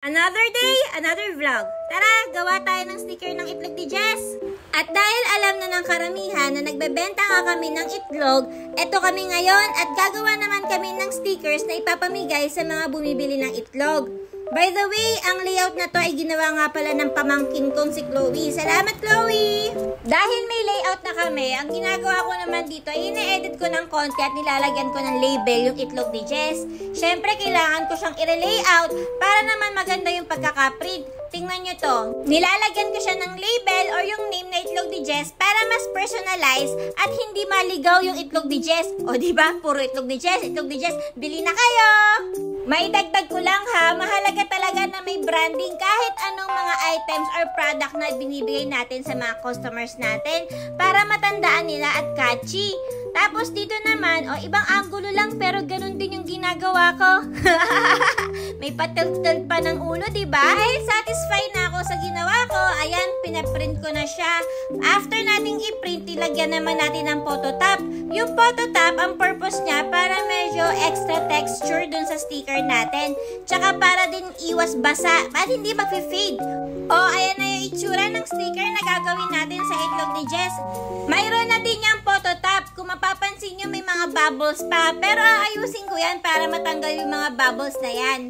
Another day, another vlog. Tara, gawa tayo ng sticker ng itlog ni Jess. At dahil alam na ng karamihan na nagbebenta nga kami ng itlog, eto kami ngayon at gagawa naman kami ng stickers na ipapamigay sa mga bumibili ng itlog. By the way, ang layout na to ay ginawa nga pala ng pamangkin kong si Chloe. Salamat, Chloe! Dahil may layout na kami, ang ginagawa ko naman dito ay ine-edit ko ng konti at nilalagyan ko ng label yung itlog ni Jess. Siyempre, kailangan ko siyang i-layout para naman maganda yung pagkakaprint. Tingnan nyo to. Nilalagyan ko siya ng label or yung name na itlog ni Jess para mas personalize at hindi maligaw yung itlog ni Jess. O diba? Puro itlog ni Jess, bili na kayo! Maidagdag ko lang ha, mahalaga talaga na may branding kahit anong mga items or product na binibigay natin sa mga customers natin para matandaan nila at catchy. Tapos dito naman, ibang angulo lang pero ganun din yung ginagawa ko. May patilt-tilt pa ng ulo, diba? Dahil satisfied na ako sa ginawa ko, ayan, pinaprint ko na siya. After nating i-print, ilagyan naman natin ng phototop. Yung phototop, ang purpose niya para medyo extra texture dun sa sticker natin. Tsaka para din iwas basa at hindi mag-fade. Ayan na yung itsura ng sticker na gagawin natin sa itlog ni Jess. Mayroon na din yung phototop. Kung mapapansin nyo, may mga bubbles pa. Pero aayusin ko yan para matanggal yung mga bubbles na yan.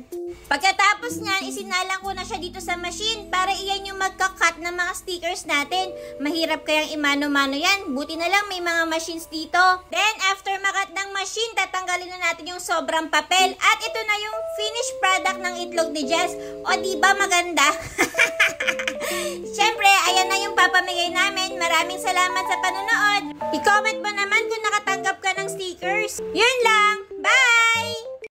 Pagkatapos niyan, isinalang ko na siya dito sa machine para iyan yung magka-cut ng mga stickers natin. Mahirap kayang imano-mano yan. Buti na lang may mga machines dito. Then, after makat ng machine, tatanggalin na natin yung sobrang papel. At ito na yung finished product ng itlog ni Jess. O, diba maganda? Siyempre, ayan na yung papamigay namin. Maraming salamat sa panonood. I-comment mo naman kung nakatanggap ka ng stickers. Yun lang. Bye!